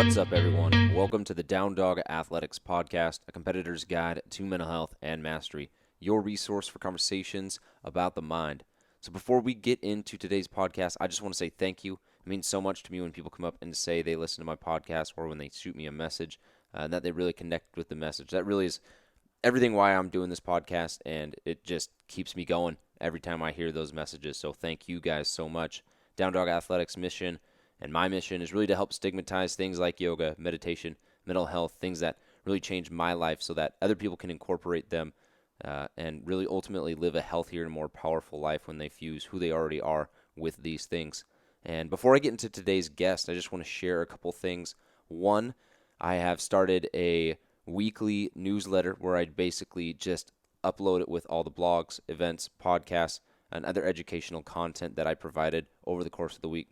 What's up, everyone? Welcome to the Down Dog Athletics Podcast, a competitor's guide to mental health and mastery, your resource for conversations about the mind. So before we get into today's podcast, I just want to say thank you. It means so much to me when people come up and say they listen to my podcast or when they shoot me a message, that they really connect with the message. That really is everything why I'm doing this podcast, and it just keeps me going every time I hear those messages. So thank you guys so much. Down Dog Athletics mission and my mission is really to help stigmatize things like yoga, meditation, mental health, things that really changed my life so that other people can incorporate them and really ultimately live a healthier and more powerful life when they fuse who they already are with these things. And before I get into today's guest, I just want to share a couple things. One, I have started a weekly newsletter where I basically just upload it with all the blogs, events, podcasts, and other educational content that I provided over the course of the week.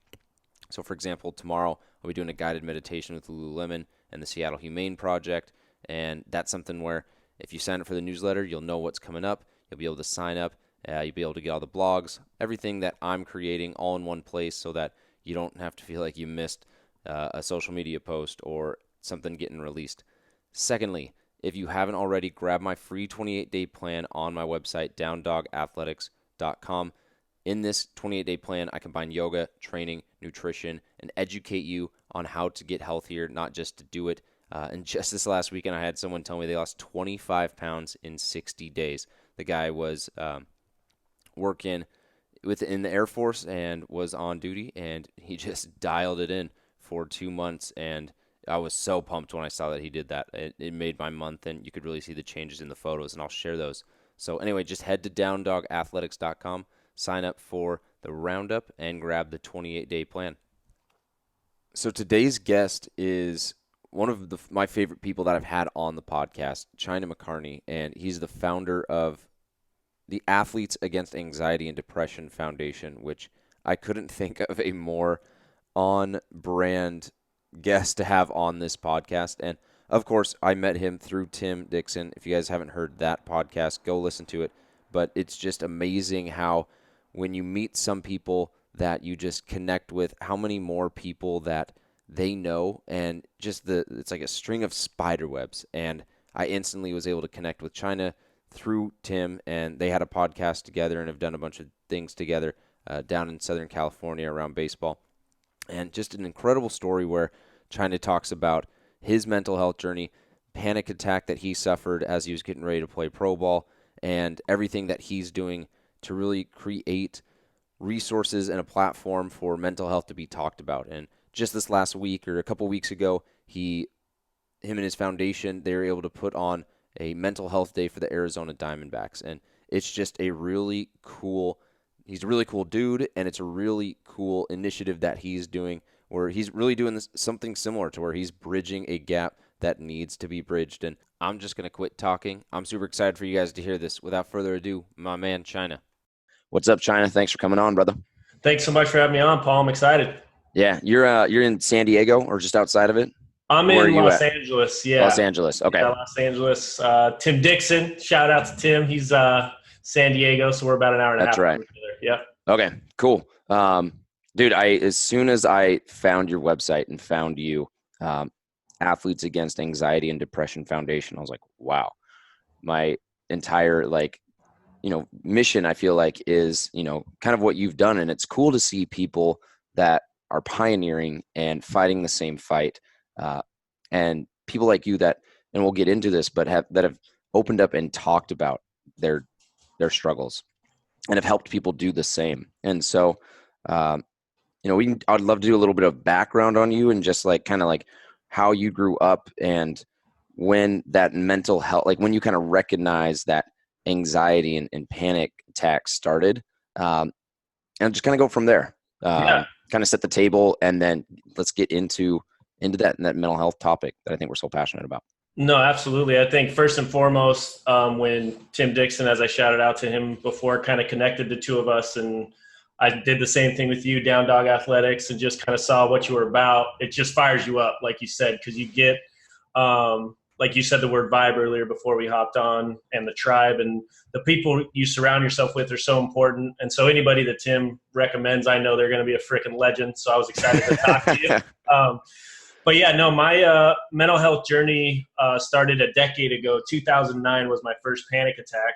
So, for example, tomorrow I'll be doing a guided meditation with Lululemon and the Seattle Humane Project, and that's something where if you sign up for the newsletter, you'll know what's coming up. You'll be able to sign up. You'll be able to get all the blogs, everything that I'm creating all in one place so that you don't have to feel like you missed a social media post or something getting released. Secondly, if you haven't already, grab my free 28-day plan on my website, downdogathletics.com. In this 28-day plan, I combine yoga, training, nutrition, and educate you on how to get healthier, not just to do it. And just this last weekend, I had someone tell me they lost 25 pounds in 60 days. The guy was working in the Air Force and was on duty, and he just dialed it in for 2 months, and I was so pumped when I saw that he did that. It made my month, and you could really see the changes in the photos, and I'll share those. So anyway, just head to downdogathletics.com. Sign up for the roundup and grab the 28-day plan. So today's guest is one of my favorite people that I've had on the podcast, China McCarney, and he's the founder of the Athletes Against Anxiety and Depression Foundation, which I couldn't think of a more on-brand guest to have on this podcast. And of course, I met him through Tim Dixon. If you guys haven't heard that podcast, go listen to it. But it's just amazing how when you meet some people that you just connect with, how many more people that they know, and just it's like a string of spider webs. And I instantly was able to connect with China through Tim, and they had a podcast together and have done a bunch of things together down in Southern California around baseball. And just an incredible story where China talks about his mental health journey, panic attack that he suffered as he was getting ready to play pro ball, and everything that he's doing to really create resources and a platform for mental health to be talked about. And just this last week or a couple weeks ago, him and his foundation, they were able to put on a mental health day for the Arizona Diamondbacks. And it's just he's a really cool dude, and it's a really cool initiative that he's doing where he's really doing something similar to where he's bridging a gap that needs to be bridged. And I'm just going to quit talking. I'm super excited for you guys to hear this. Without further ado, my man, China. What's up, China? Thanks for coming on, brother. Thanks so much for having me on, Paul. I'm excited. Yeah, you're in San Diego or just outside of it? I'm in Los Angeles. Yeah, Los Angeles. Okay. Yeah, Los Angeles. Tim Dixon. Shout out to Tim. He's San Diego, so we're about an hour and a half. That's right. Yeah. Okay. Cool. Dude, as soon as I found your website and found you, Athletes Against Anxiety and Depression Foundation, I was like, wow. My entire mission, I feel like, is, kind of what you've done. And it's cool to see people that are pioneering and fighting the same fight. And people like you that, and we'll get into this, but have opened up and talked about their struggles and have helped people do the same. And so, I'd love to do a little bit of background on you and just kind of how you grew up and when that mental health, when you kind of recognize that anxiety and panic attacks started, and just kind of go from there. Kind of set the table, and then let's get into that mental health topic that I think we're so passionate about. No, absolutely. I think first and foremost, when Tim Dixon, as I shouted out to him before, kind of connected the two of us, and I did the same thing with you, Down Dog Athletics, and just kind of saw what you were about. It just fires you up, like you said, because you get, like you said the word vibe earlier before we hopped on, and the tribe and the people you surround yourself with are so important. And so anybody that Tim recommends, I know they're going to be a freaking legend. So I was excited to talk to you. But yeah, no, my mental health journey started a decade ago. 2009 was my first panic attack.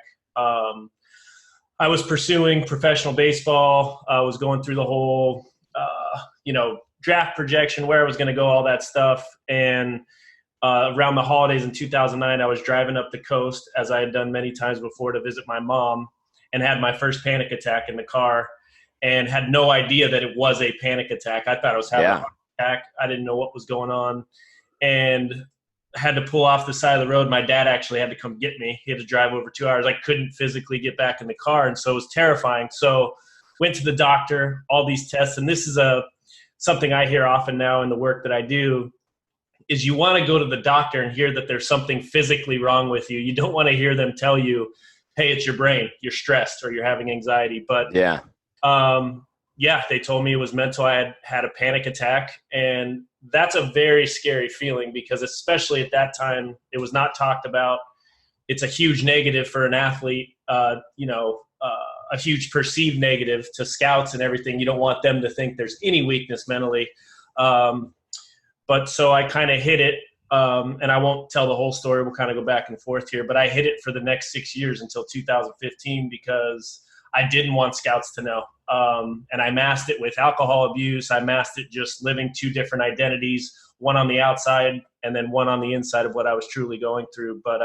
I was pursuing professional baseball. I was going through the whole, draft projection, where I was going to go, all that stuff. And around the holidays in 2009, I was driving up the coast, as I had done many times before, to visit my mom, and had my first panic attack in the car, and had no idea that it was a panic attack. I thought I was having a heart attack. I didn't know what was going on, and had to pull off the side of the road. My dad actually had to come get me. He had to drive over 2 hours. I couldn't physically get back in the car, and so it was terrifying. So went to the doctor, all these tests, and this is something I hear often now in the work that I do, is you want to go to the doctor and hear that there's something physically wrong with you. You don't want to hear them tell you, hey, it's your brain, you're stressed, or you're having anxiety. But they told me it was mental. I had a panic attack, and that's a very scary feeling, because especially at that time, it was not talked about. It's a huge negative for an athlete, a huge perceived negative to scouts and everything. You don't want them to think there's any weakness mentally. But so I kind of hid it, and I won't tell the whole story. We'll kind of go back and forth here, but I hid it for the next 6 years until 2015, because I didn't want scouts to know. And I masked it with alcohol abuse. I masked it just living two different identities, one on the outside and then one on the inside of what I was truly going through. But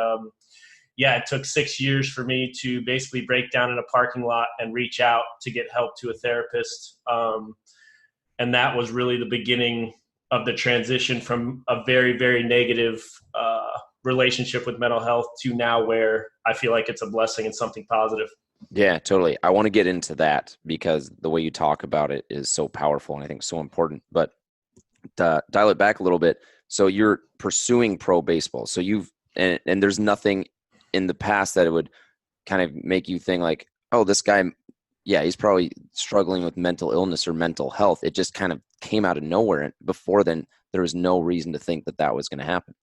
it took 6 years for me to basically break down in a parking lot and reach out to get help to a therapist. And that was really the beginning of the transition from a very, very negative relationship with mental health to now where I feel like it's a blessing and something positive. Yeah, totally. I want to get into that, because the way you talk about it is so powerful and I think so important. But to dial it back a little bit, so you're pursuing pro baseball. So and there's nothing in the past that it would kind of make you think like, oh, this guy, he's probably struggling with mental illness or mental health. It just kind of came out of nowhere. And before then, there was no reason to think that was going to happen.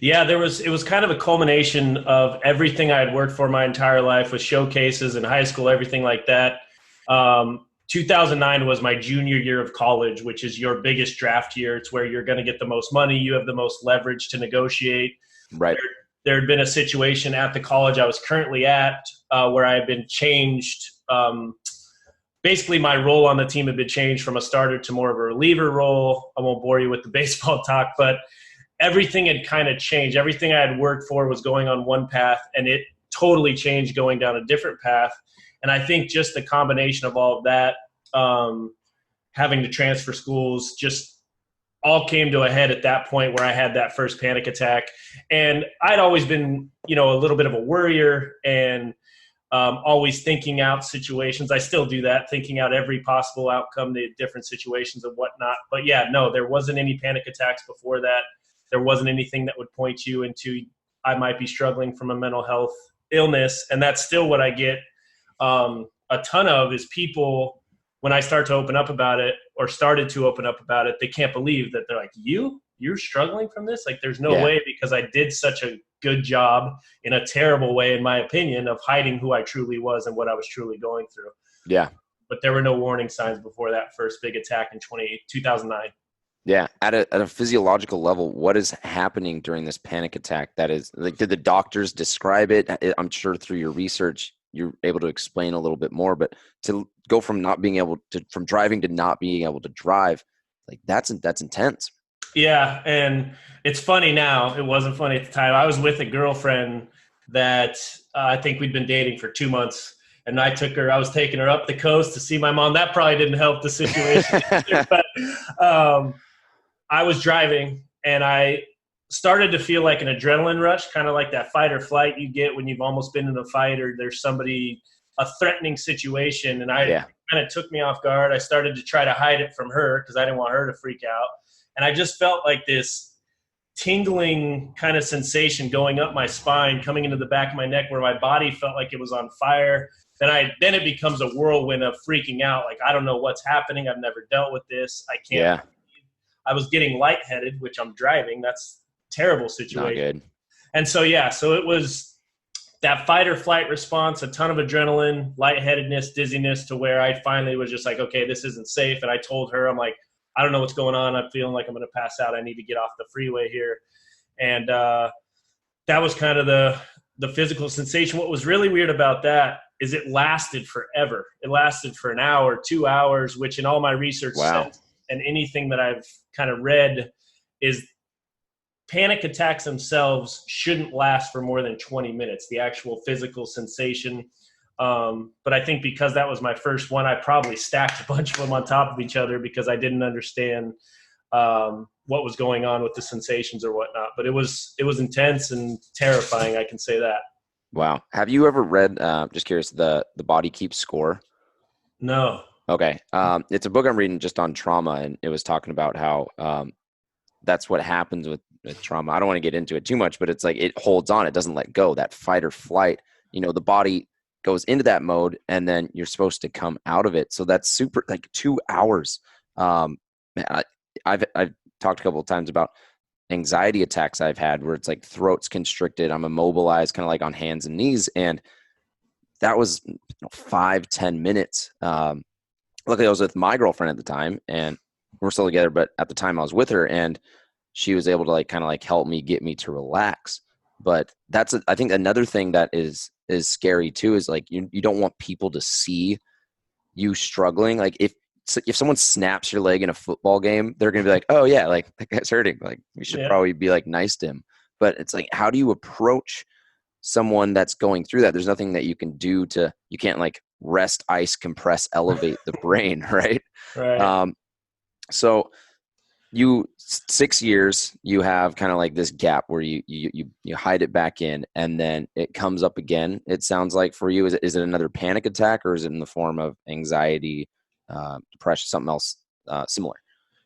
Yeah, it was kind of a culmination of everything I had worked for my entire life, with showcases in high school, everything like that. 2009 was my junior year of college, which is your biggest draft year. It's where you're going to get the most money. You have the most leverage to negotiate. Right. There had been a situation at the college I was currently at where I had been changed. Basically, my role on the team had been changed from a starter to more of a reliever role. I won't bore you with the baseball talk, but everything had kind of changed. Everything I had worked for was going on one path, and it totally changed going down a different path. And I think just the combination of all of that, having to transfer schools, just all came to a head at that point where I had that first panic attack. And I'd always been, a little bit of a worrier and always thinking out situations. I still do that, thinking out every possible outcome to different situations and whatnot. But there wasn't any panic attacks before that. There wasn't anything that would point you into I might be struggling from a mental health illness. And that's still what I get a ton of, is people, when I start to open up about it, or started to open up about it, they can't believe that. They're like, you're struggling from this? Like, there's no way, because I did such a good job, in a terrible way, in my opinion, of hiding who I truly was and what I was truly going through. Yeah. But there were no warning signs before that first big attack in 2009. Yeah. At a physiological level, what is happening during this panic attack? That is, like, did the doctors describe it? I'm sure through your research, you're able to explain a little bit more, but to go from from driving to not being able to drive, like that's intense. Yeah. And it's funny now. It wasn't funny at the time. I was with a girlfriend that I think we'd been dating for 2 months. And I was taking her up the coast to see my mom. That probably didn't help the situation. But I was driving, and I started to feel like an adrenaline rush, kind of like that fight or flight you get when you've almost been in a fight, or there's a threatening situation. And kind of took me off guard. I started to try to hide it from her because I didn't want her to freak out. And I just felt like this tingling kind of sensation going up my spine, coming into the back of my neck, where my body felt like it was on fire. Then it becomes a whirlwind of freaking out. Like, I don't know what's happening. I've never dealt with this. I can't. Yeah. I was getting lightheaded, which I'm driving. That's a terrible situation. Not good. And so it was that fight or flight response, a ton of adrenaline, lightheadedness, dizziness, to where I finally was just like, okay, this isn't safe. And I told her, I'm like, I don't know what's going on. I'm feeling like I'm going to pass out. I need to get off the freeway here. And that was kind of the physical sensation. What was really weird about that is it lasted forever. It lasted for an hour, 2 hours, which in all my research says, and anything that I've kind of read, is panic attacks themselves shouldn't last for more than 20 minutes, the actual physical sensation. But I think because that was my first one, I probably stacked a bunch of them on top of each other because I didn't understand what was going on with the sensations or whatnot. But it was intense and terrifying, I can say that. Wow. Have you ever read, just curious, the Body Keeps Score? No. Okay. It's a book I'm reading just on trauma, and it was talking about how that's what happens with trauma. I don't want to get into it too much, but it's like it holds on. It doesn't let go. That fight or flight, the body goes into that mode, and then you're supposed to come out of it. So that's super, like 2 hours. Man, I've talked a couple of times about anxiety attacks I've had where it's like throat's constricted. I'm immobilized, kind of like on hands and knees. And that was 5-10 minutes. Luckily I was with my girlfriend at the time, and we're still together, but at the time I was with her, and she was able to like kind of like help me, get me to relax. But that's I think another thing that is scary too is like you don't want people to see you struggling. Like if someone snaps your leg in a football game, they're gonna be like, oh yeah, like that guy's hurting, like we should probably be like nice to him. But it's like, how do you approach someone that's going through that? There's nothing that you can do you can't like rest, ice, compress, elevate the brain, right? Right. So 6 years, you have kind of like this gap where you hide it back in, and then it comes up again. It sounds like for you, is it another panic attack, or is it in the form of anxiety, depression, something else similar?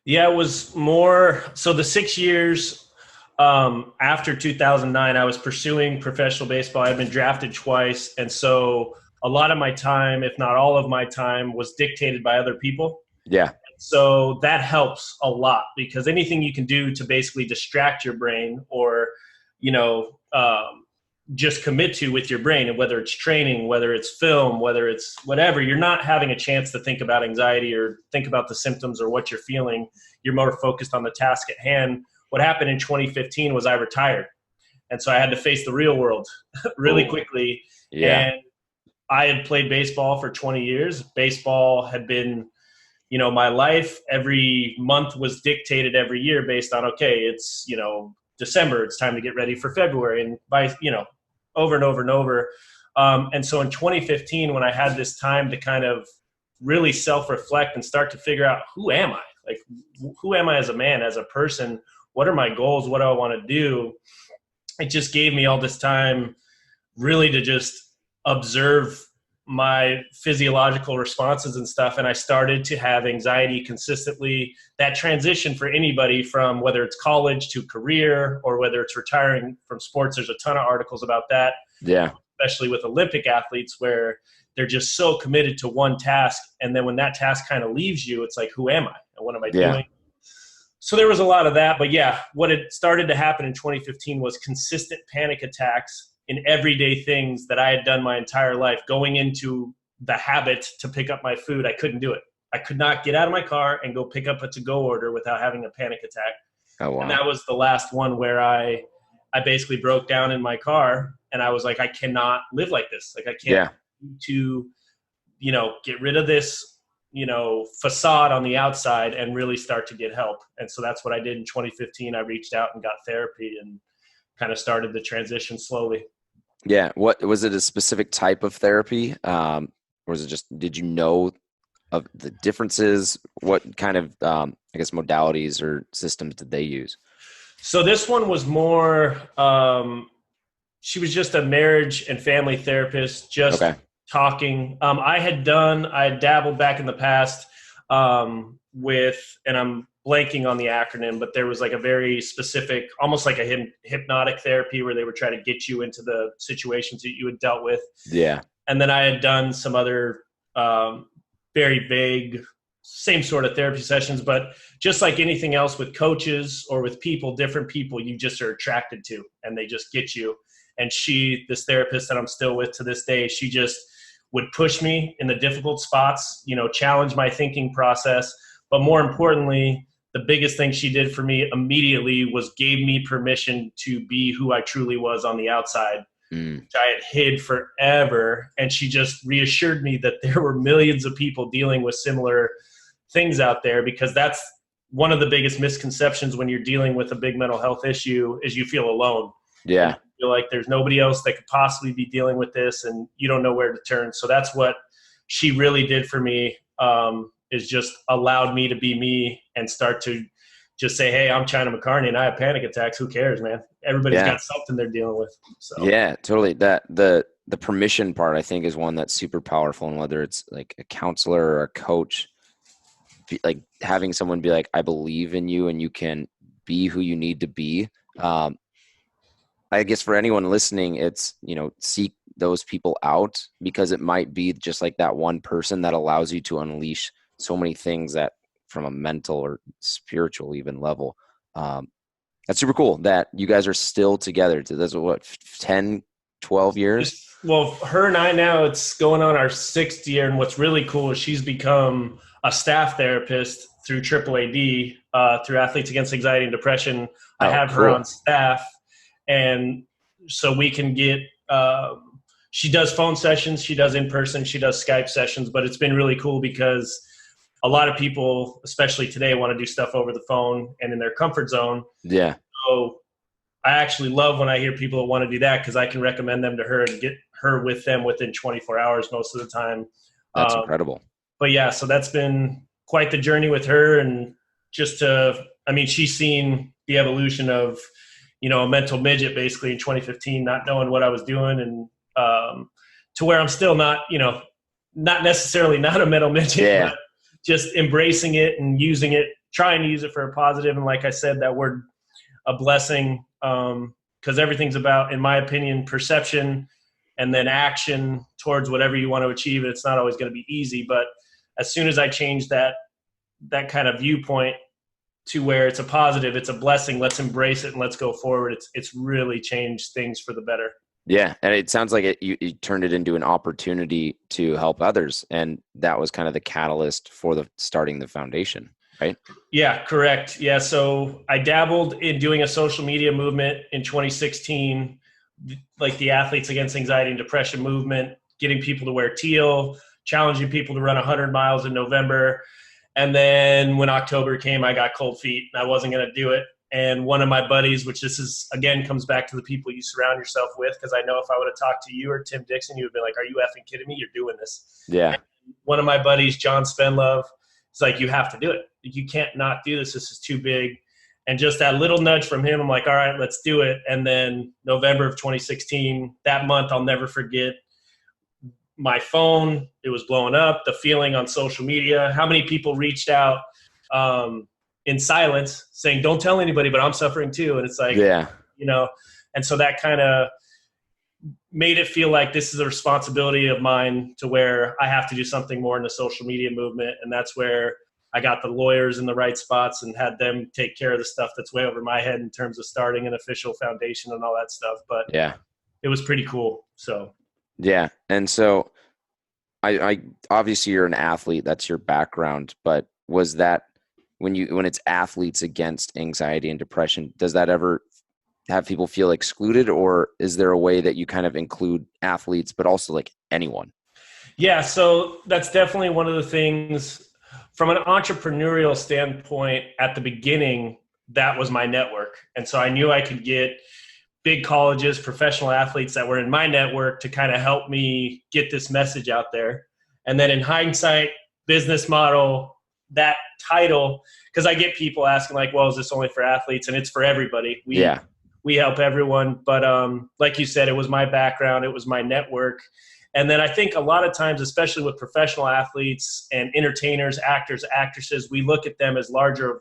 Yeah, it was more. So the 6 years after 2009, I was pursuing professional baseball. I'd been drafted twice. And so a lot of my time, if not all of my time, was dictated by other people. Yeah. So that helps a lot because anything you can do to basically distract your brain or, just commit to with your brain, and whether it's training, whether it's film, whether it's whatever, you're not having a chance to think about anxiety or think about the symptoms or what you're feeling. You're more focused on the task at hand. What happened in 2015 was I retired. And so I had to face the real world really quickly. Yeah. And I had played baseball for 20 years. Baseball had been, my life. Every month was dictated every year based on, okay, it's, December, it's time to get ready for February, and by, over and over and over. And so in 2015, when I had this time to kind of really self-reflect and start to figure out, who am I? Like, who am I as a man, as a person? What are my goals? What do I want to do? It just gave me all this time really to just observe my physiological responses and stuff. And I started to have anxiety consistently. That transition for anybody, from whether it's college to career or whether it's retiring from sports, there's a ton of articles about that. Yeah. Especially with Olympic athletes, where they're just so committed to one task. And then when that task kind of leaves you, it's like, who am I? And what am I doing? So there was a lot of that. But yeah, what had started to happen in 2015 was consistent panic attacks in everyday things that I had done my entire life. Going into the habit to pick up my food, I couldn't do it. I could not get out of my car and go pick up a to-go order without having a panic attack. Oh, wow. And that was the last one where I basically broke down in my car, and I was like, I cannot live like this. Like, I can't to, get rid of this, facade on the outside and really start to get help. And so that's what I did in 2015. I reached out and got therapy and kind of started the transition slowly. Yeah. What was it? A specific type of therapy? Or was it just, did you know of the differences? What kind of, modalities or systems did they use? So this one was more, she was just a marriage and family therapist, just talking. I had dabbled back in the past with, and I'm blanking on the acronym, but there was like a very specific, almost like a hypnotic therapy where they would try to get you into the situations that you had dealt with. Yeah. And then I had done some other very vague, same sort of therapy sessions, but just like anything else with coaches or with people, different people you just are attracted to, and they just get you. And this therapist that I'm still with to this day, she just would push me in the difficult spots, challenge my thinking process, But more importantly, the biggest thing she did for me immediately was gave me permission to be who I truly was on the outside, which I had hid forever. And she just reassured me that there were millions of people dealing with similar things out there, because that's one of the biggest misconceptions when you're dealing with a big mental health issue is you feel alone. Yeah. And you feel like there's nobody else that could possibly be dealing with this and you don't know where to turn. So that's what she really did for me, is just allowed me to be me and start to just say, hey, I'm China McCarney and I have panic attacks. Who cares, man? Everybody's got something they're dealing with. So yeah, totally. That the permission part, I think, is one that's super powerful. And whether it's like a counselor or a coach, like having someone be like, I believe in you and you can be who you need to be. I guess for anyone listening, it's, seek those people out, because it might be just like that one person that allows you to unleash so many things that from a mental or spiritual even level. That's super cool that you guys are still together. That's what, 10, 12 years? Well, her and I now, it's going on our 6th year. And what's really cool is she's become a staff therapist through AAAD, through Athletes Against Anxiety and Depression. I have her on staff. And so we can get, she does phone sessions, she does in person, she does Skype sessions, but it's been really cool because a lot of people, especially today, want to do stuff over the phone and in their comfort zone. Yeah. So I actually love when I hear people that want to do that, because I can recommend them to her and get her with them within 24 hours most of the time. That's incredible. But yeah, so that's been quite the journey with her. And just she's seen the evolution of, a mental midget basically in 2015, not knowing what I was doing, and to where I'm still not, not necessarily not a mental midget, but just embracing it and using it, trying to use it for a positive. And like I said, that word, a blessing, because everything's about, in my opinion, perception and then action towards whatever you want to achieve. It's not always going to be easy, but as soon as I change that kind of viewpoint to where it's a positive, it's a blessing, let's embrace it and let's go forward, it's really changed things for the better. Yeah. And it sounds like you turned it into an opportunity to help others. And that was kind of the catalyst for starting the foundation, right? Yeah, correct. Yeah. So I dabbled in doing a social media movement in 2016, like the Athletes Against Anxiety and Depression movement, getting people to wear teal, challenging people to run 100 miles in November. And then when October came, I got cold feet and I wasn't going to do it. And one of my buddies, which this is, again, comes back to the people you surround yourself with, because I know if I would have talked to you or Tim Dixon, you would be like, are you effing kidding me? You're doing this. Yeah. And one of my buddies, John Spenlove, is like, you have to do it. You can't not do this. This is too big. And just that little nudge from him, I'm like, all right, let's do it. And then November of 2016, that month, I'll never forget. My phone, it was blowing up. The feeling on social media, how many people reached out in silence saying, don't tell anybody, but I'm suffering too. And it's like, and so that kind of made it feel like this is a responsibility of mine, to where I have to do something more in the social media movement. And that's where I got the lawyers in the right spots and had them take care of the stuff that's way over my head in terms of starting an official foundation and all that stuff. But yeah, it was pretty cool. So, yeah. And so I obviously you're an athlete, that's your background, but was that when it's Athletes Against Anxiety and Depression, does that ever have people feel excluded, or is there a way that you kind of include athletes, but also like anyone? Yeah. So that's definitely one of the things from an entrepreneurial standpoint. At the beginning, that was my network. And so I knew I could get big colleges, professional athletes that were in my network to kind of help me get this message out there. And then in hindsight, business model, that title, because I get people asking like, well, is this only for athletes? And it's for everybody. We help everyone. But like you said, it was my background. It was my network. And then I think a lot of times, especially with professional athletes and entertainers, actors, actresses, we look at them as larger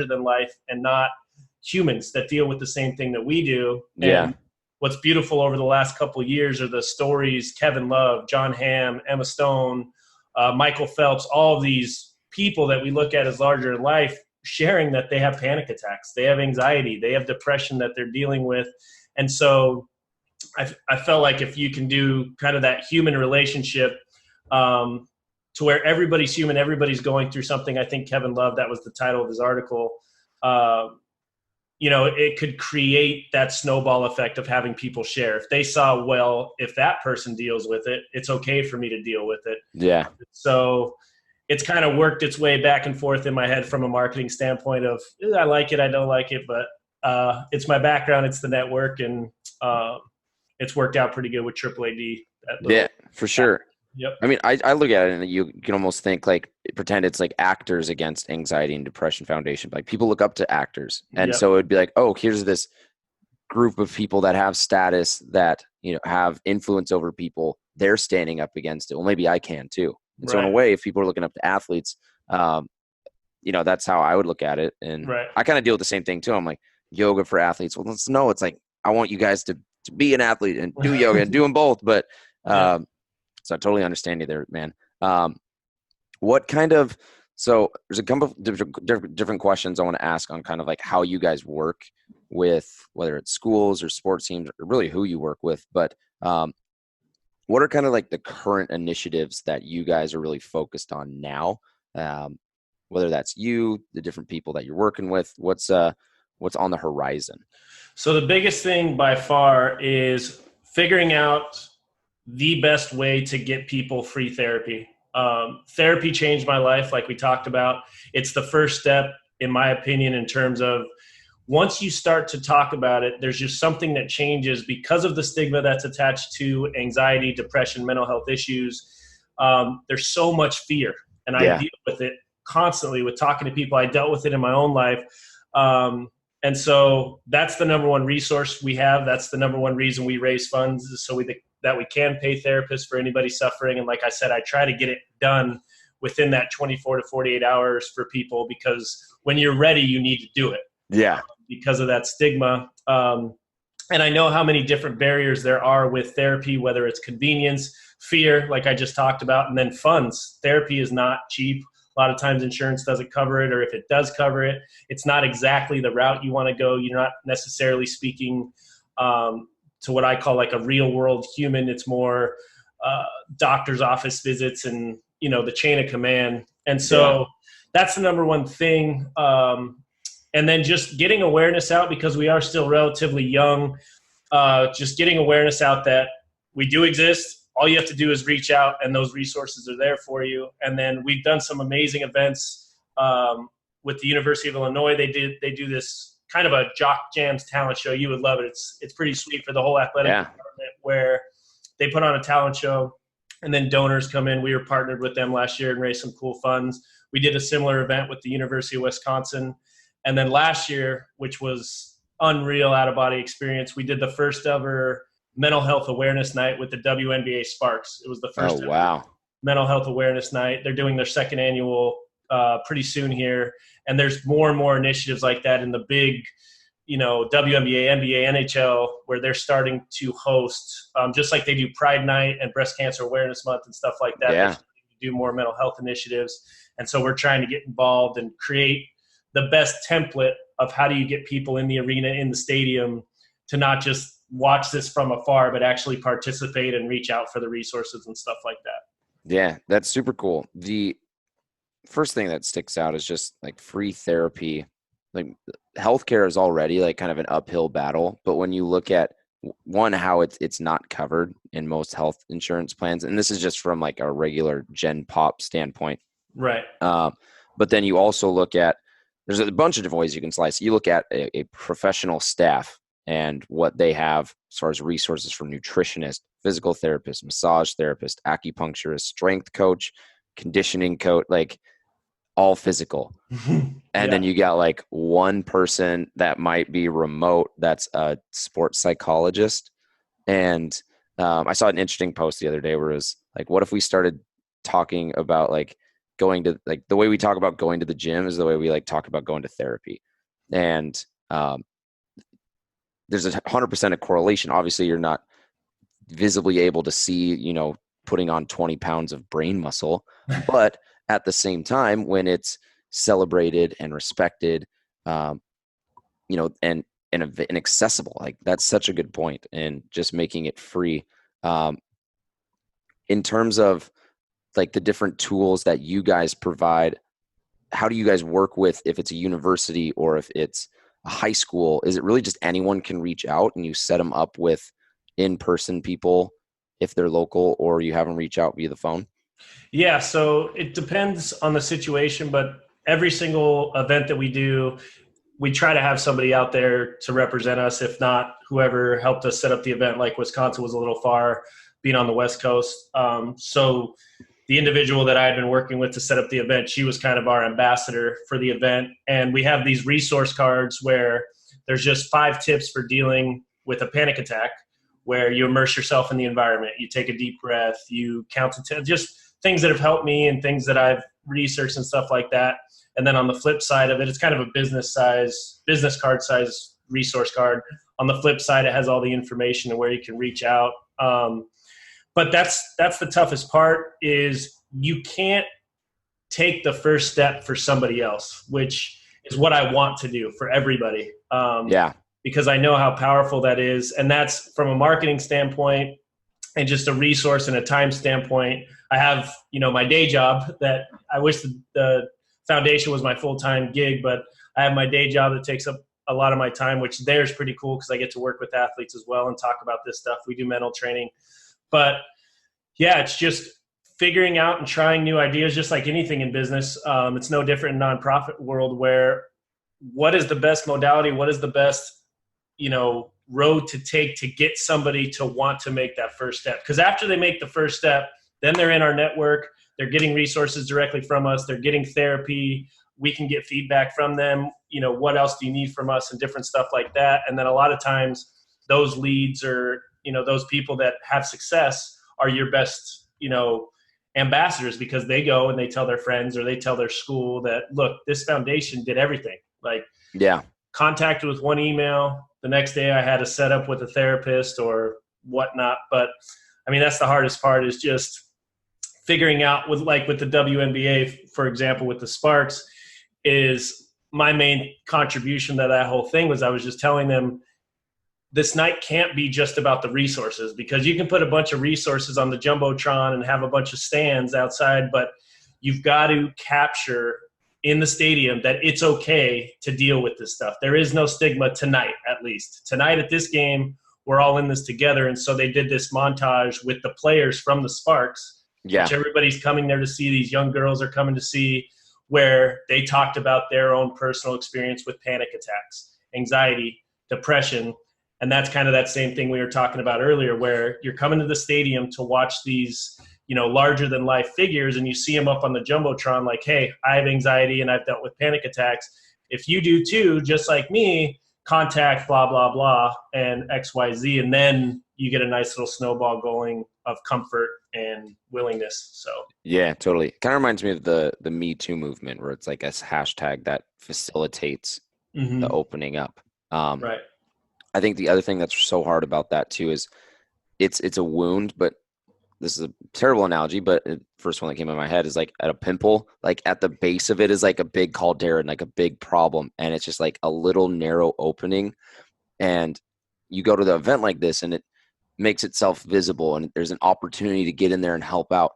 than life and not humans that deal with the same thing that we do. Yeah. And what's beautiful over the last couple of years are the stories, Kevin Love, John Hamm, Emma Stone, Michael Phelps, all of these people that we look at as larger than life, sharing that they have panic attacks, they have anxiety, they have depression that they're dealing with. And so I felt like if you can do kind of that human relationship, to where everybody's human, everybody's going through something. I think Kevin loved, that was the title of his article. It could create that snowball effect of having people share. If they saw, well, if that person deals with it, it's okay for me to deal with it. Yeah. So it's kind of worked its way back and forth in my head from a marketing standpoint of I like it, I don't like it, but it's my background, it's the network, and it's worked out pretty good with AAAD. Yeah, for sure. Yep. I mean, I look at it and you can almost think like, pretend it's like Actors Against Anxiety and Depression Foundation. Like people look up to actors. And so it'd be like, oh, here's this group of people that have status, that, have influence over people. They're standing up against it. Well, maybe I can too. And so in a way, if people are looking up to athletes, that's how I would look at it. And I kind of deal with the same thing too. I'm like, yoga for athletes. Well, it's like, I want you guys to be an athlete and do yoga and do them both. But, so I totally understand you there, man. What kind of, so there's a couple of different questions I want to ask on kind of like how you guys work with, whether it's schools or sports teams, or really who you work with. But what are kind of like the current initiatives that you guys are really focused on now? Whether that's you, the different people that you're working with, what's on the horizon? So the biggest thing by far is figuring out the best way to get people free therapy. Therapy changed my life, like we talked about. It's the first step, in my opinion, in terms of once you start to talk about it, there's just something that changes because of the stigma that's attached to anxiety, depression, mental health issues. There's so much fear, and I deal with it constantly with talking to people. I dealt with it in my own life. And so that's the number one resource we have. That's the number one reason we raise funds, so that we can pay therapists for anybody suffering. And like I said, I try to get it done within that 24 to 48 hours for people, because when you're ready, you need to do it. Yeah. Because of that stigma. And I know how many different barriers there are with therapy, whether it's convenience, fear, like I just talked about, and then funds. Therapy is not cheap. A lot of times insurance doesn't cover it, or if it does cover it, it's not exactly the route you want to go. You're not necessarily speaking to what I call like a real world human. It's more doctor's office visits and, the chain of command. And so that's the number one thing. And then just getting awareness out, because we are still relatively young, just getting awareness out that we do exist. All you have to do is reach out, and those resources are there for you. And then we've done some amazing events with the University of Illinois. They do this kind of a Jock Jams talent show. You would love it. It's pretty sweet for the whole athletic department, where they put on a talent show and then donors come in. We were partnered with them last year and raised some cool funds. We did a similar event with the University of Wisconsin. And then last year, which was unreal out-of-body experience, we did the first ever mental health awareness night with the WNBA Sparks. It was the first ever mental health awareness night. They're doing their second annual pretty soon here. And there's more and more initiatives like that in the big, WNBA, NBA, NHL, where they're starting to host, just like they do Pride Night and Breast Cancer Awareness Month and stuff like that. They're starting to do more mental health initiatives. And so we're trying to get involved and create the best template of how do you get people in the arena, in the stadium, to not just watch this from afar, but actually participate and reach out for the resources and stuff like that. Yeah, that's super cool. The first thing that sticks out is just like free therapy. Like healthcare is already like kind of an uphill battle, but when you look at one, how it's not covered in most health insurance plans, and this is just from like a regular Gen Pop standpoint. Right. But then you also look at, there's a bunch of different ways you can slice. You look at a professional staff and what they have as far as resources from nutritionist, physical therapist, massage therapist, acupuncturist, strength coach, conditioning coach, like all physical. And then you got like one person that might be remote that's a sports psychologist. And I saw an interesting post the other day where it was like, what if we started talking about like going to, like the way we talk about going to the gym is the way we like talk about going to therapy. And there's 100% a correlation. Obviously you're not visibly able to see, putting on 20 pounds of brain muscle, but at the same time, when it's celebrated and respected, and accessible, like that's such a good point, and just making it free. In terms of like the different tools that you guys provide, how do you guys work with, if it's a university or if it's a high school? Is it really just anyone can reach out and you set them up with in-person people if they're local, or you have them reach out via the phone? Yeah, so it depends on the situation, but every single event that we do, we try to have somebody out there to represent us. If not, whoever helped us set up the event, like Wisconsin was a little far being on the West Coast. So the individual that I had been working with to set up the event, she was kind of our ambassador for the event. And we have these resource cards where there's just 5 tips for dealing with a panic attack, where you immerse yourself in the environment. You take a deep breath, you count to 10, just things that have helped me and things that I've researched and stuff like that. And then on the flip side of it, it's kind of a business card size resource card. On the flip side, it has all the information and where you can reach out. But that's the toughest part, is you can't take the first step for somebody else, which is what I want to do for everybody. Because I know how powerful that is. And that's from a marketing standpoint and just a resource and a time standpoint. I have, my day job that I wish the foundation was my full-time gig, but I have my day job that takes up a lot of my time, which there's pretty cool because I get to work with athletes as well and talk about this stuff. We do mental training. But yeah, it's just figuring out and trying new ideas, just like anything in business. It's no different in nonprofit world, where what is the best modality? What is the best, road to take to get somebody to want to make that first step? Because after they make the first step, then they're in our network. They're getting resources directly from us. They're getting therapy. We can get feedback from them. What else do you need from us, and different stuff like that. And then a lot of times those leads, or, those people that have success, are your best, ambassadors, because they go and they tell their friends or they tell their school that, look, this foundation did everything. Like, contacted with one email. The next day I had a setup with a therapist or whatnot. But I mean, that's the hardest part, is just figuring out with the WNBA, for example, with the Sparks, is my main contribution to that whole thing was I was just telling them, this night can't be just about the resources, because you can put a bunch of resources on the Jumbotron and have a bunch of stands outside, but you've got to capture in the stadium that it's okay to deal with this stuff. There is no stigma tonight, at least. Tonight at this game, we're all in this together. And so they did this montage with the players from the Sparks, which everybody's coming there to see. These young girls are coming to see, where they talked about their own personal experience with panic attacks, anxiety, depression. And that's kind of that same thing we were talking about earlier, where you're coming to the stadium to watch these, larger than life figures, and you see them up on the Jumbotron like, hey, I have anxiety and I've dealt with panic attacks. If you do too, just like me, contact blah, blah, blah, and XYZ. And then you get a nice little snowball going of comfort and willingness. So yeah, totally. Kind of reminds me of the Me Too movement, where it's like a hashtag that facilitates the opening up. Right. I think the other thing that's so hard about that too is it's a wound, but this is a terrible analogy, but the first one that came in my head is like at a pimple, like at the base of it is like a big caldera and like a big problem. And it's just like a little narrow opening. And you go to the event like this and it makes itself visible, and there's an opportunity to get in there and help out.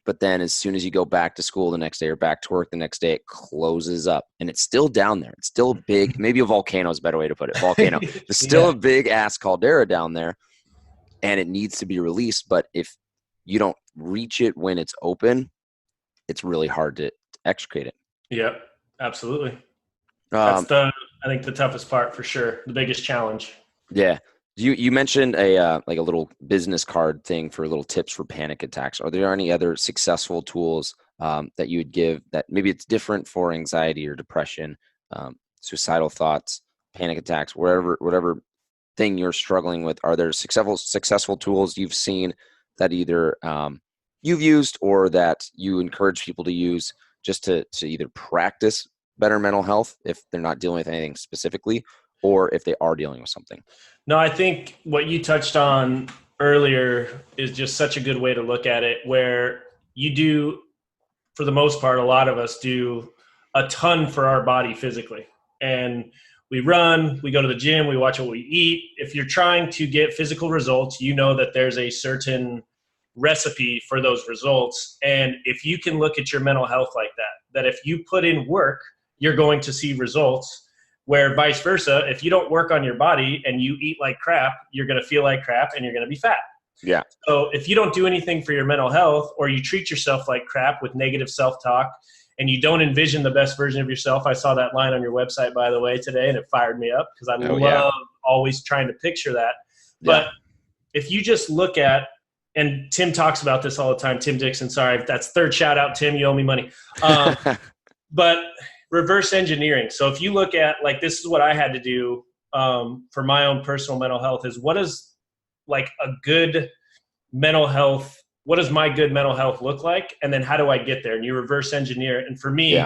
But then as soon as you go back to school the next day or back to work the next day, it closes up and it's still down there. It's still big. Maybe a volcano is a better way to put it. Volcano. There's still a big ass caldera down there, and it needs to be released. But if you don't reach it when it's open, it's really hard to extricate it. Yep, absolutely. That's I think the toughest part for sure. The biggest challenge. Yeah. You mentioned a little business card thing for little tips for panic attacks. Are there any other successful tools that you would give that maybe it's different for anxiety or depression, suicidal thoughts, panic attacks, whatever thing you're struggling with? Are there successful tools you've seen that either you've used or that you encourage people to use just to either practice better mental health if they're not dealing with anything specifically, or if they are dealing with something? No, I think what you touched on earlier is just such a good way to look at it, where you do, for the most part, a lot of us do a ton for our body physically. And we run, we go to the gym, we watch what we eat. If you're trying to get physical results, you know that there's a certain recipe for those results. And if you can look at your mental health like that if if you put in work, you're going to see results. Where vice versa, if you don't work on your body and you eat like crap, you're going to feel like crap and you're going to be fat. Yeah. So if you don't do anything for your mental health, or you treat yourself like crap with negative self-talk, and you don't envision the best version of yourself — I saw that line on your website, by the way, today, and it fired me up because I love always trying to picture that. Yeah. But if you just look at, and Tim talks about this all the time, Tim Dixon, sorry, that's third shout out, Tim, you owe me money. But reverse engineering. So if you look at, like, this is what I had to do for my own personal mental health, is what is like a good mental health, what does my good mental health look like? And then how do I get there? And you reverse engineer. And for me,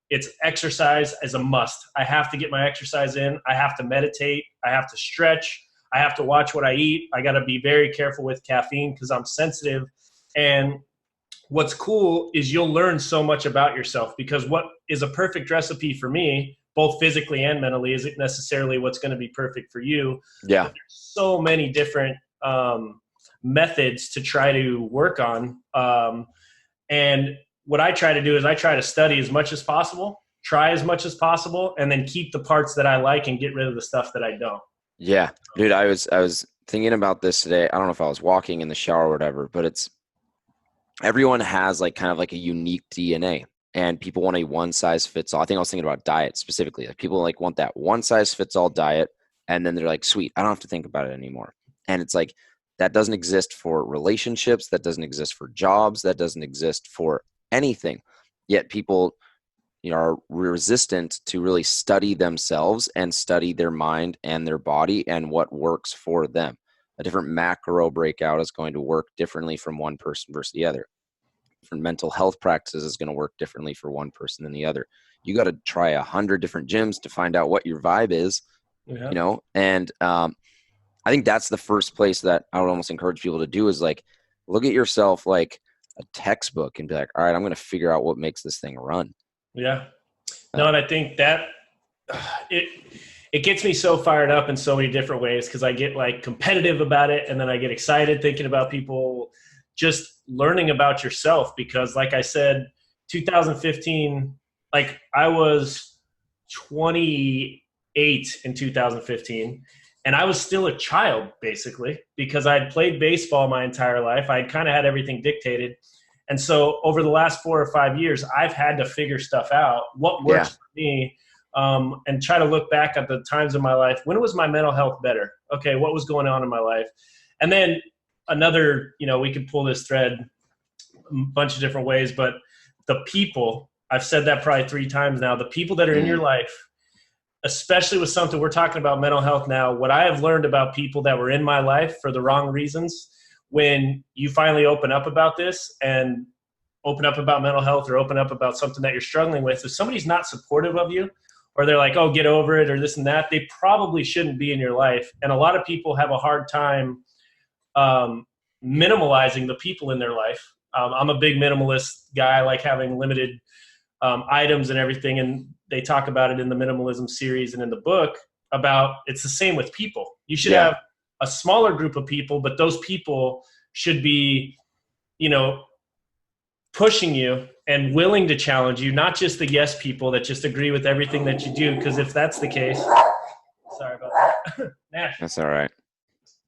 it's exercise as a must. I have to get my exercise in. I have to meditate. I have to stretch. I have to watch what I eat. I got to be very careful with caffeine because I'm sensitive. And what's cool is you'll learn so much about yourself, because what is a perfect recipe for me, both physically and mentally, isn't necessarily what's going to be perfect for you. Yeah. But there's so many different methods to try to work on. And what I try to do is I try to study as much as possible, try as much as possible, and then keep the parts that I like and get rid of the stuff that I don't. Yeah, dude, I was thinking about this today. I don't know if I was walking in the shower or whatever, but it's everyone has like kind of like a unique DNA, and people want a one size fits all. I think I was thinking about diet specifically. Like people like want that one size fits all diet, and then they're like, sweet, I don't have to think about it anymore. And it's like that doesn't exist for relationships, that doesn't exist for jobs, that doesn't exist for anything. Yet people, are resistant to really study themselves and study their mind and their body and what works for them. A different macro breakout is going to work differently from one person versus the other. Different mental health practices is going to work differently for one person than the other. You got to try 100 different gyms to find out what your vibe is, and I think that's the first place that I would almost encourage people to do, is like, look at yourself like a textbook and be like, all right, I'm going to figure out what makes this thing run. Yeah. No, and I think that it gets me so fired up in so many different ways, because I get like competitive about it, and then I get excited thinking about people just learning about yourself. Because like I said, 2015, like I was 28 in 2015, and I was still a child basically, because I'd played baseball my entire life. I'd kind of had everything dictated. And so over the last 4 or 5 years, I've had to figure stuff out, what works for me, and try to look back at the times in my life. When was my mental health better? Okay, what was going on in my life? And then another, we could pull this thread a bunch of different ways, but the people, I've said that probably 3 times now, the people that are in your life, especially with something we're talking about mental health now, what I have learned about people that were in my life for the wrong reasons, when you finally open up about this and open up about mental health, or open up about something that you're struggling with, if somebody's not supportive of you, or they're like, oh, get over it, or this and that, they probably shouldn't be in your life. And a lot of people have a hard time minimalizing the people in their life. I'm a big minimalist guy. I like having limited items and everything. And they talk about it in the minimalism series and in the book about it's the same with people. You should have a smaller group of people, but those people should be, pushing you and willing to challenge you, not just the yes people that just agree with everything that you do. Because if that's the case, sorry about that. Nash. That's all right.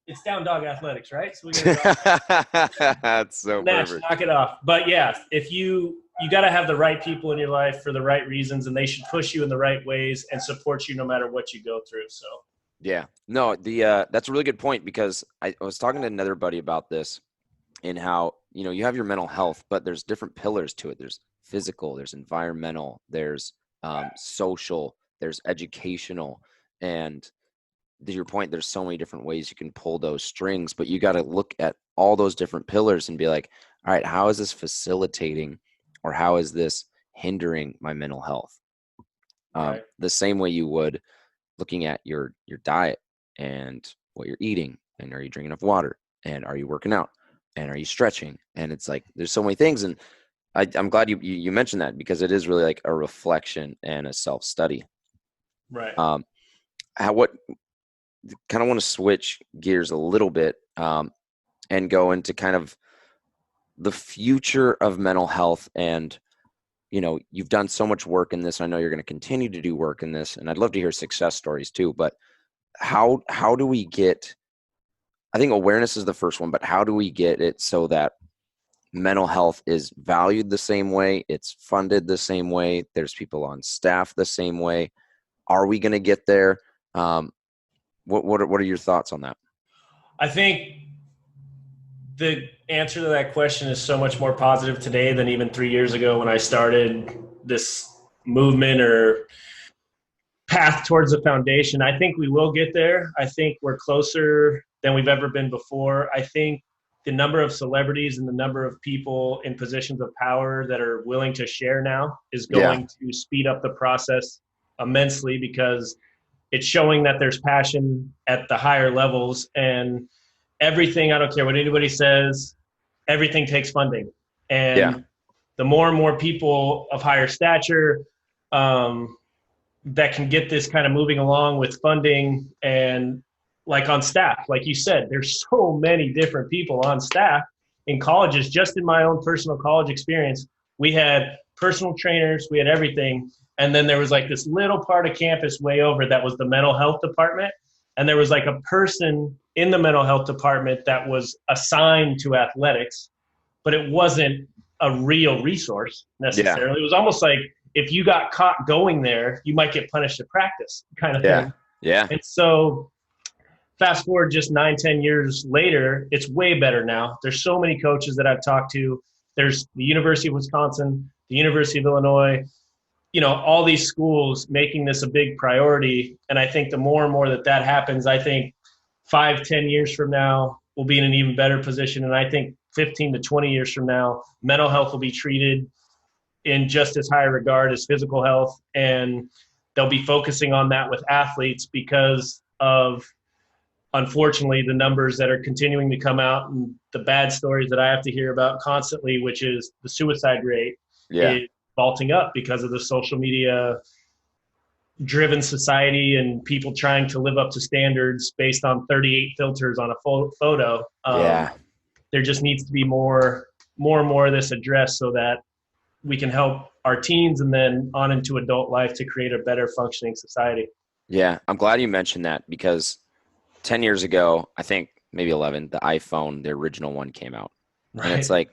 It's Down Dog Athletics, right? So we gotta That's so Nash, perfect. knock it off. But yeah, if you got to have the right people in your life for the right reasons, and they should push you in the right ways and support you no matter what you go through. So yeah, no, that's a really good point, because I was talking to another buddy about this, in how, you have your mental health, but there's different pillars to it. There's physical, there's environmental, there's social, there's educational. And to your point, there's so many different ways you can pull those strings, but you got to look at all those different pillars and be like, all right, how is this facilitating, or how is this hindering my mental health? right. The same way you would looking at your diet and what you're eating, and are you drinking enough water, and are you working out, and are you stretching? And it's like, there's so many things. And I'm glad you mentioned that, because it is really like a reflection and a self-study. Right. What kind of want to switch gears a little bit, and go into kind of the future of mental health, and you've done so much work in this. I know you're going to continue to do work in this, and I'd love to hear success stories too. But how do we get? I think awareness is the first one, but how do we get it so that mental health is valued the same way, it's funded the same way, there's people on staff the same way? Are we going to get there? What are your thoughts on that? I think the answer to that question is so much more positive today than even 3 years ago when I started this movement or path towards the foundation. I think we will get there. I think we're closer than we've ever been before. I think the number of celebrities and the number of people in positions of power that are willing to share now is going to speed up the process immensely, because it's showing that there's passion at the higher levels, and everything, I don't care what anybody says, everything takes funding. And the more and more people of higher stature that can get this kind of moving along with funding, and like on staff, like you said, there's so many different people on staff in colleges. Just in my own personal college experience, we had personal trainers, we had everything. And then there was like this little part of campus way over that was the mental health department. And there was like a person in the mental health department that was assigned to athletics, but it wasn't a real resource necessarily. It was almost like if you got caught going there, you might get punished at practice kind of thing. Yeah. And so fast forward just 9-10 years later, it's way better now. There's so many coaches that I've talked to. There's the University of Wisconsin, the University of Illinois, all these schools making this a big priority. And I think the more and more that happens, I think 5-10 years from now, we'll be in an even better position. And I think 15 to 20 years from now, mental health will be treated in just as high regard as physical health. And they'll be focusing on that with athletes because of, unfortunately, the numbers that are continuing to come out and the bad stories that I have to hear about constantly, which is the suicide rate is vaulting up because of the social media driven society and people trying to live up to standards based on 38 filters on a photo. There just needs to be more and more of this addressed so that we can help our teens and then on into adult life to create a better functioning society. Yeah, I'm glad you mentioned that, because 10 years ago, I think maybe 11, the iPhone, the original one, came out. Right. And it's like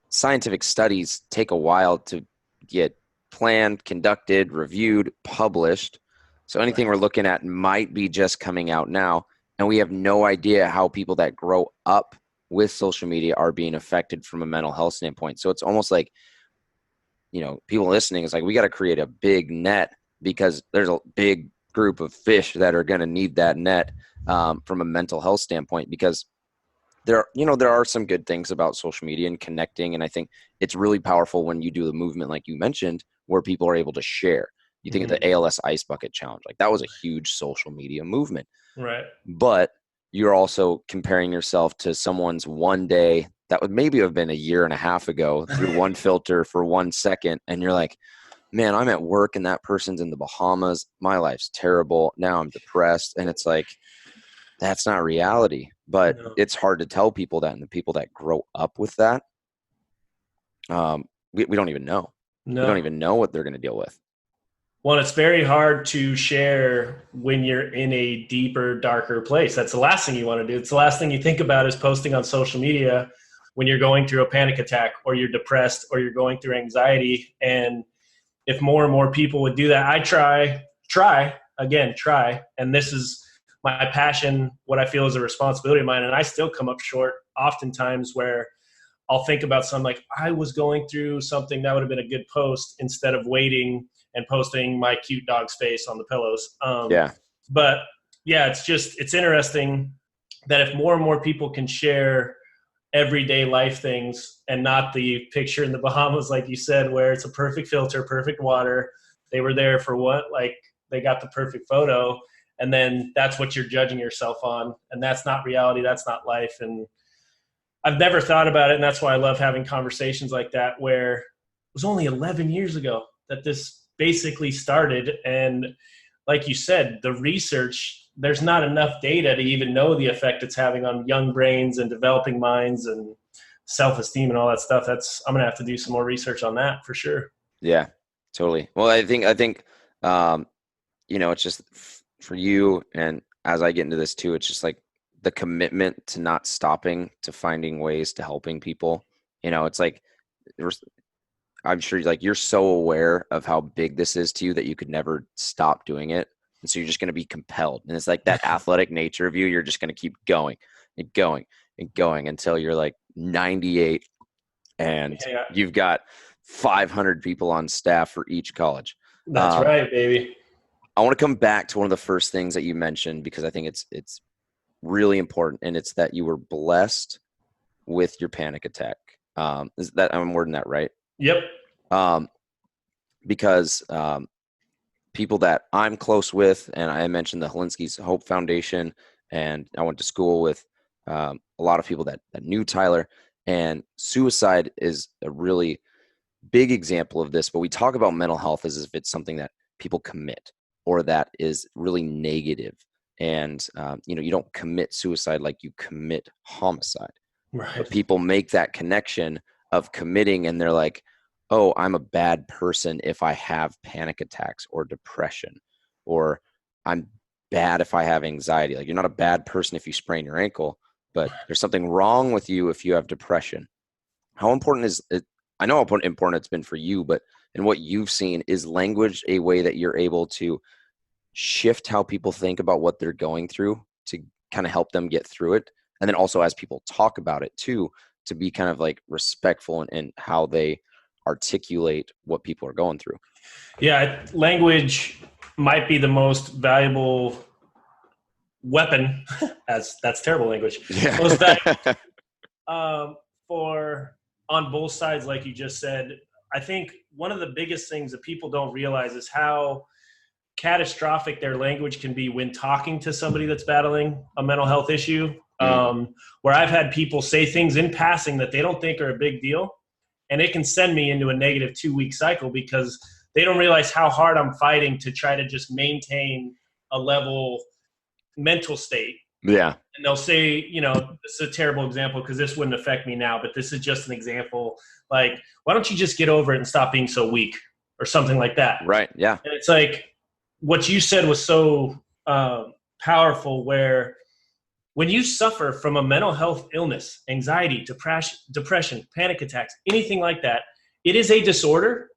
scientific studies take a while to get planned, conducted, reviewed, published. So anything we're looking at might be just coming out now. And we have no idea how people that grow up with social media are being affected from a mental health standpoint. So it's almost like, people listening is like, we got to create a big net, because there's a big group of fish that are going to need that net from a mental health standpoint, because there are some good things about social media and connecting. And I think it's really powerful when you do a movement like you mentioned, where people are able to share. You think of the ALS Ice Bucket Challenge, like that was a huge social media movement. Right. But you're also comparing yourself to someone's one day that would maybe have been a year and a half ago through one filter for 1 second. And you're like, man, I'm at work and that person's in the Bahamas. My life's terrible. Now I'm depressed. And it's like, that's not reality. But it's hard to tell people that, and the people that grow up with that, we don't even know. We don't even know what they're going to deal with. Well, it's very hard to share when you're in a deeper, darker place. That's the last thing you want to do. It's the last thing you think about is posting on social media when you're going through a panic attack, or you're depressed, or you're going through anxiety. And if more and more people would do that, I try. And this is my passion, what I feel is a responsibility of mine. And I still come up short oftentimes where I'll think about something like, I was going through something that would have been a good post, instead of waiting and posting my cute dog's face on the pillows. But yeah, it's interesting that if more and more people can share everyday life things, and not the picture in the Bahamas, like you said, where it's a perfect filter, perfect water. They were there for what? Like, they got the perfect photo, and then that's what you're judging yourself on. And that's not reality. That's not life. And I've never thought about it. And that's why I love having conversations like that, where it was only 11 years ago that this basically started. And like you said, the research, there's not enough data to even know the effect it's having on young brains and developing minds. And self-esteem and all that stuff. I'm going to have to do some more research on that for sure. Yeah, totally. Well, I think, it's just for you, and as I get into this too, it's just like the commitment to not stopping, to finding ways to helping people. It's like I'm sure like you're so aware of how big this is to you that you could never stop doing it. And so you're just going to be compelled. And it's like that athletic nature of you. You're just going to keep going and going and going until you're like 98 and you've got 500 people on staff for each college. That's right, baby. I want to come back to one of the first things that you mentioned, because I think it's really important. And it's that you were blessed with your panic attack. Is that, I'm wording that right? Yep. Because people that I'm close with, and I mentioned the Helinski's Hope Foundation, and I went to school with a lot of people that knew Tyler, and suicide is a really big example of this. But we talk about mental health as if it's something that people commit or that is really negative. And, you don't commit suicide like you commit homicide. Right. But people make that connection of committing, and they're like, oh, I'm a bad person if I have panic attacks or depression, or I'm bad if I have anxiety. Like, you're not a bad person if you sprain your ankle, but there's something wrong with you if you have depression. How important is it? I know how important it's been for you, but in what you've seen, is language a way that you're able to shift how people think about what they're going through to kind of help them get through it? And then also, as people talk about it too, to be kind of like respectful in how they articulate what people are going through. Yeah, language might be the most valuable weapon. That's terrible language. Yeah. Most valuable, for on both sides, like you just said. I think one of the biggest things that people don't realize is how catastrophic their language can be when talking to somebody that's battling a mental health issue. Where I've had people say things in passing that they don't think are a big deal, and it can send me into a negative 2-week cycle because they don't realize how hard I'm fighting to try to just maintain a level mental state. Yeah. And they'll say, this is a terrible example because this wouldn't affect me now, but this is just an example. Like, why don't you just get over it and stop being so weak, or something like that? Right. Yeah. And it's like, what you said was so powerful, where when you suffer from a mental health illness, anxiety, depression, panic attacks, anything like that, it is a disorder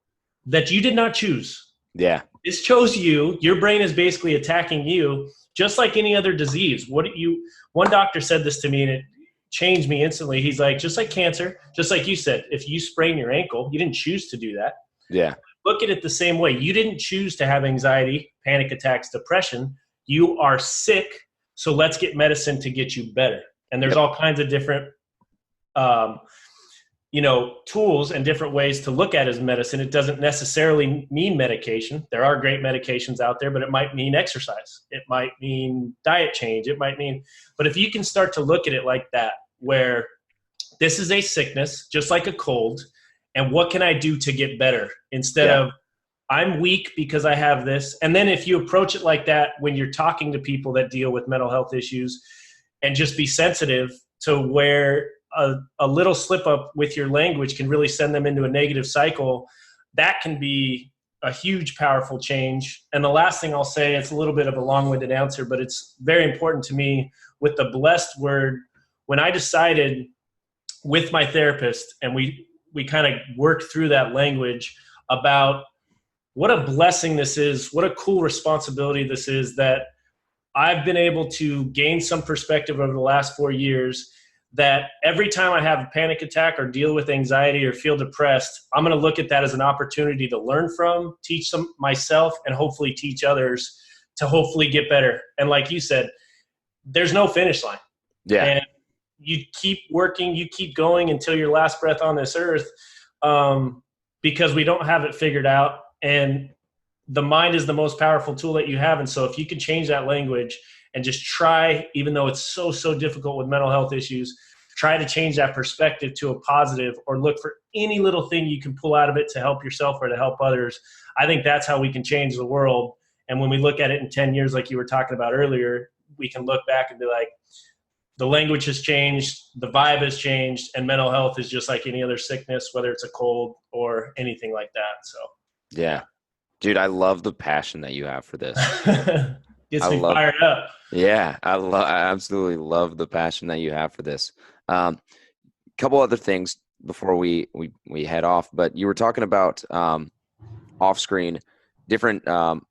that you did not choose. Yeah. This chose you. Your brain is basically attacking you, just like any other disease. One doctor said this to me, and it changed me instantly. He's like, just like cancer, just like you said, if you sprain your ankle, you didn't choose to do that. Yeah. Look at it the same way. You didn't choose to have anxiety, panic attacks, depression. You are sick. So let's get medicine to get you better. And there's all kinds of different, tools and different ways to look at it as medicine. It doesn't necessarily mean medication. There are great medications out there, but it might mean exercise. It might mean diet change. But if you can start to look at it like that, where this is a sickness, just like a cold, and what can I do to get better, instead of I'm weak because I have this. And then if you approach it like that when you're talking to people that deal with mental health issues, and just be sensitive to where a little slip up with your language can really send them into a negative cycle, that can be a huge, powerful change. And the last thing I'll say, it's a little bit of a long-winded answer, but it's very important to me with the blessed word. When I decided with my therapist, and we kind of worked through that language about what a blessing this is, what a cool responsibility this is, that I've been able to gain some perspective over the last 4 years, that every time I have a panic attack or deal with anxiety or feel depressed, I'm going to look at that as an opportunity to learn from, teach myself, and hopefully teach others to hopefully get better. And like you said, there's no finish line. Yeah. And you keep working, you keep going until your last breath on this earth, because we don't have it figured out. And the mind is the most powerful tool that you have. And so if you can change that language and just try, even though it's so difficult with mental health issues, try to change that perspective to a positive, or look for any little thing you can pull out of it to help yourself or to help others. I think that's how we can change the world. And when we look at it in 10 years, like you were talking about earlier, we can look back and be like, the language has changed, the vibe has changed, and mental health is just like any other sickness, whether it's a cold or anything like that. So, Yeah. Dude, I love the passion that you have for this. gets I me love, fired up. yeah, I absolutely love the passion that you have for this. Couple other things before we head off, but you were talking about off screen different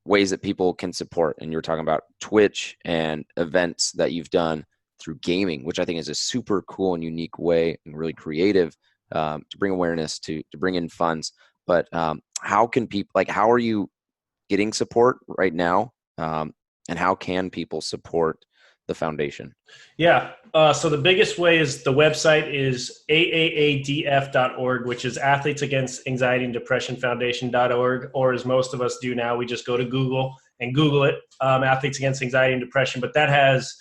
ways that people can support, and you were talking about Twitch and events that you've done through gaming, which I think is a super cool and unique way and really creative to bring awareness to bring in funds. But how can people, like, how are you getting support right now, and how can people support the foundation? Yeah. So the biggest way is the website is AAADF.org, which is Athletes Against Anxiety and Depression Foundation.org, or as most of us do now, we just go to Google and Google it, Athletes Against Anxiety and Depression. But that has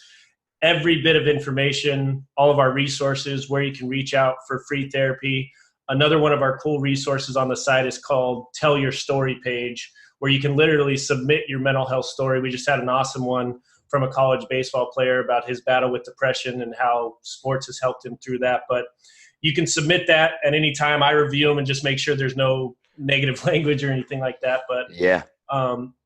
every bit of information, all of our resources, where you can reach out for free therapy. Another one of our cool resources on the site is called Tell Your Story page, where you can literally submit your mental health story. We just had an awesome one from a college baseball player about his battle with depression and how sports has helped him through that. But you can submit that at any time. I review them and just make sure there's no negative language or anything like that. But Yeah.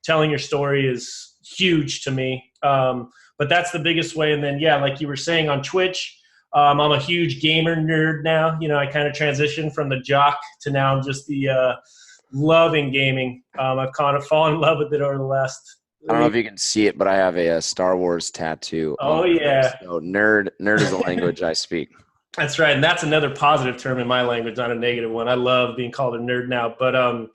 Telling your story is huge to me. But that's the biggest way. And then, yeah, like you were saying on Twitch, I'm a huge gamer nerd now. You know, I kind of transitioned from the jock to now I'm just the loving gaming. I've kind of fallen in love with it over the last. I don't know if you can see it, but I have a Star Wars tattoo. Oh, yeah. So nerd is the language I speak. That's right. And that's another positive term in my language, not a negative one. I love being called a nerd now. But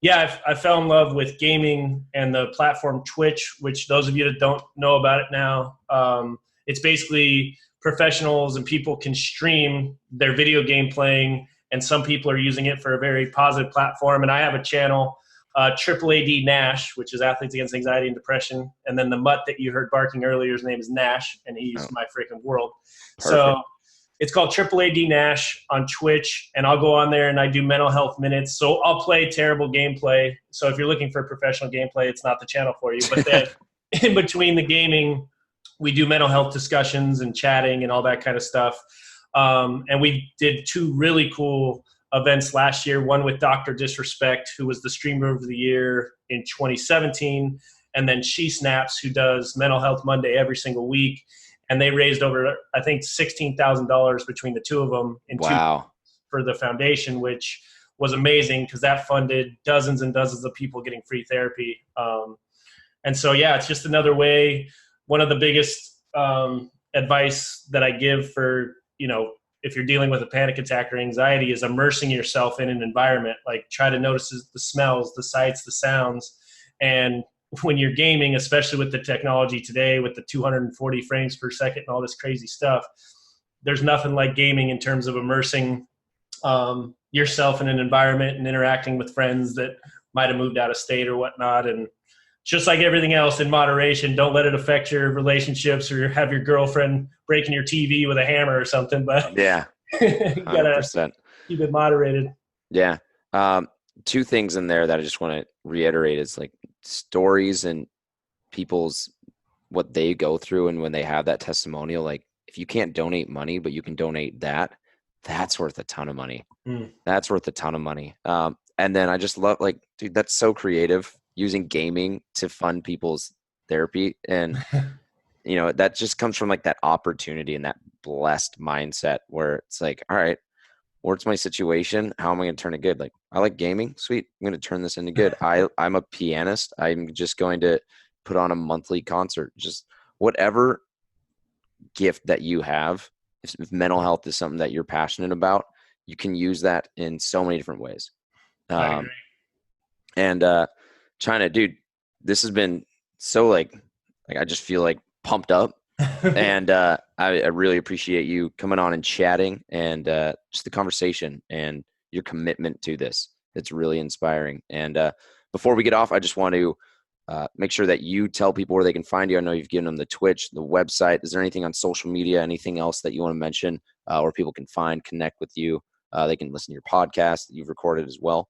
yeah, I fell in love with gaming and the platform Twitch, which those of you that don't know about it now, it's basically professionals and people can stream their video game playing, and some people are using it for a very positive platform. And I have a channel, AAAD Nash, which is Athletes Against Anxiety and Depression. And then the mutt that you heard barking earlier, his name is Nash, and he's my freaking world. Perfect. So it's called AAAD Nash on Twitch, and I'll go on there and I do mental health minutes. So I'll play terrible gameplay. So if you're looking for professional gameplay, it's not the channel for you. But then in between the gaming, we do mental health discussions and chatting and all that kind of stuff. And we did two really cool events last year, one with Dr. Disrespect, who was the Streamer of the Year in 2017, and then She Snaps, who does Mental Health Monday every single week. And they raised over, I think, $16,000 between the two of them in Wow. for the foundation, which was amazing because that funded dozens and dozens of people getting free therapy. And so, yeah, it's just another way. One of the biggest advice that I give for, if you're dealing with a panic attack or anxiety is immersing yourself in an environment. Like, try to notice the smells, the sights, the sounds. And when you're gaming, especially with the technology today, with the 240 frames per second and all this crazy stuff, there's nothing like gaming in terms of immersing yourself in an environment and interacting with friends that might have moved out of state or whatnot. And just like everything else, in moderation, don't let it affect your relationships or have your girlfriend breaking your TV with a hammer or something. But Yeah, you gotta 100%. keep it moderated. Yeah. Two things in there that I just want to reiterate is like stories and people's what they go through, and when they have that testimonial, like if you can't donate money, but you can donate that's worth a ton of money. That's worth a ton of money. And then I just love, like, dude, that's so creative, using gaming to fund people's therapy. And, that just comes from like that opportunity and that blessed mindset where it's like, all right, what's my situation? How am I going to turn it good? Like, I like gaming. Sweet. I'm going to turn this into good. I'm a pianist. I'm just going to put on a monthly concert. Just whatever gift that you have, if mental health is something that you're passionate about, you can use that in so many different ways. I agree. And China, dude, this has been so like I just feel like pumped up. And I really appreciate you coming on and chatting, and just the conversation and your commitment to this. It's really inspiring. And before we get off, I just want to make sure that you tell people where they can find you. I know you've given them the Twitch, the website. Is there anything on social media, anything else that you want to mention where people can connect with you? They can listen to your podcast that you've recorded as well.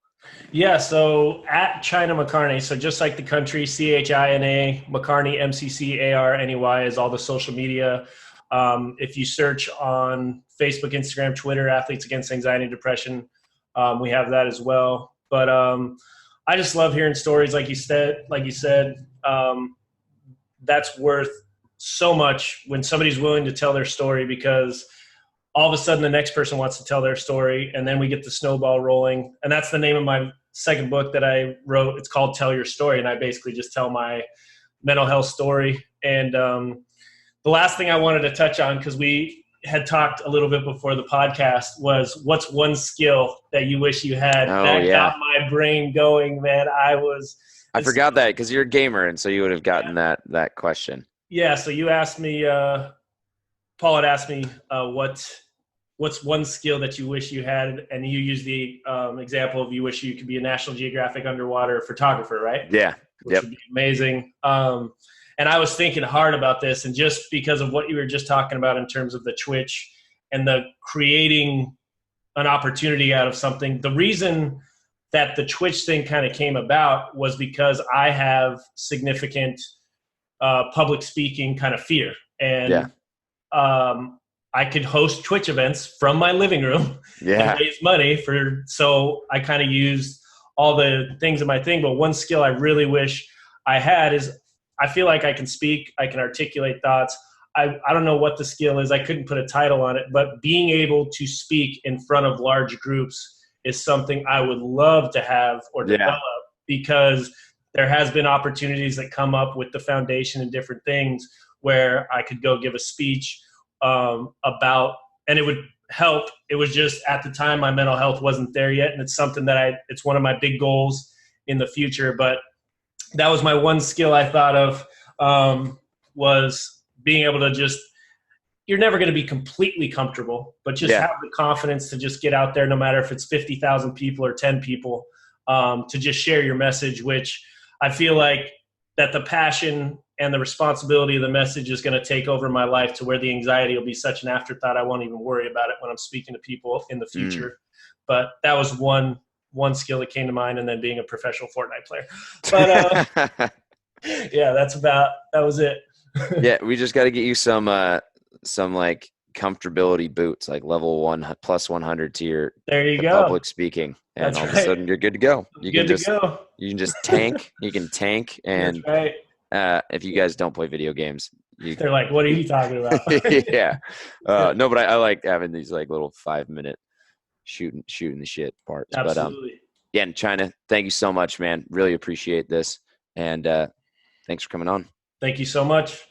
Yeah, so at China McCarney, so just like the country, CHINA, McCarney, MCCARNEY is all the social media. If you search on Facebook, Instagram, Twitter, Athletes Against Anxiety and Depression, we have that as well. But I just love hearing stories like you said. That's worth so much when somebody's willing to tell their story, because all of a sudden the next person wants to tell their story, and then we get the snowball rolling. And that's the name of my second book that I wrote. It's called Tell Your Story, and I basically just tell my mental health story. And the last thing I wanted to touch on, because we had talked a little bit before the podcast, was what's one skill that you wish you had? Got my brain going, man. I forgot that, because you're a gamer, and so you would have gotten that question. Yeah, so you asked me, Paul had asked me what's one skill that you wish you had, and you used the example of you wish you could be a National Geographic underwater photographer, right? Yeah. Which would be amazing. And I was thinking hard about this, and just because of what you were just talking about in terms of the Twitch and the creating an opportunity out of something, the reason that the Twitch thing kind of came about was because I have significant public speaking kind of fear. And I could host Twitch events from my living room and raise money so I kind of used all the things in my thing. But one skill I really wish I had is I feel like I can speak, I can articulate thoughts. I don't know what the skill is. I couldn't put a title on it, but being able to speak in front of large groups is something I would love to have or develop, because there has been opportunities that come up with the foundation and different things where I could go give a speech about, and it would help. It was just at the time my mental health wasn't there yet, and it's something that it's one of my big goals in the future. But that was my one skill I thought of, was being able to just, you're never going to be completely comfortable, but just have the confidence to just get out there, no matter if it's 50,000 people or 10 people, to just share your message, which I feel like that the passion and the responsibility of the message is going to take over my life, to where the anxiety will be such an afterthought. I won't even worry about it when I'm speaking to people in the future. But that was one skill that came to mind, and then being a professional Fortnite player. But yeah, that was it. Yeah, we just got to get you some like comfortability boots, like level 1 plus 100 to your public speaking, and all of a sudden you're good to go. You can just tank. You can tank, and if you guys don't play video games, they're like, "What are you talking about?" No, but I like having these like little 5-minute shooting the shit parts. Absolutely. But and China, thank you so much, man. Really appreciate this, and thanks for coming on. Thank you so much.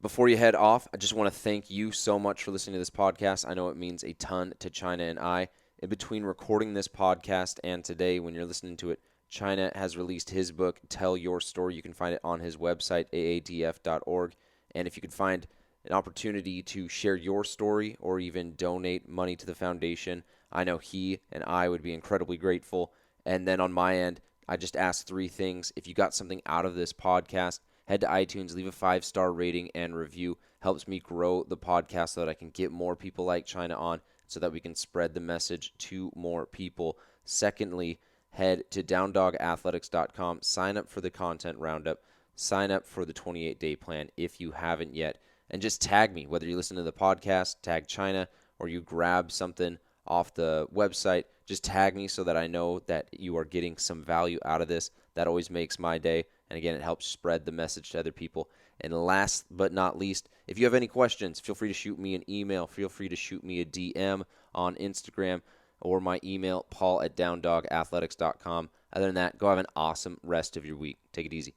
Before you head off, I just want to thank you so much for listening to this podcast. I know it means a ton to China and I. In between recording this podcast and today, when you're listening to it, China has released his book, Tell Your Story. You can find it on his website, AAADF.org. And if you could find an opportunity to share your story or even donate money to the foundation, I know he and I would be incredibly grateful. And then on my end, I just ask 3 things. If you got something out of this podcast, head to iTunes, leave a 5-star rating and review. Helps me grow the podcast so that I can get more people like China on, so that we can spread the message to more people. Secondly, head to downdogathletics.com, sign up for the content roundup, sign up for the 28-day plan if you haven't yet, and just tag me, whether you listen to the podcast, tag China, or you grab something off the website. Just tag me so that I know that you are getting some value out of this. That always makes my day. And again, it helps spread the message to other people. And last but not least, if you have any questions, feel free to shoot me an email. Feel free to shoot me a DM on Instagram, or my email, paul@downdogathletics.com. Other than that, go have an awesome rest of your week. Take it easy.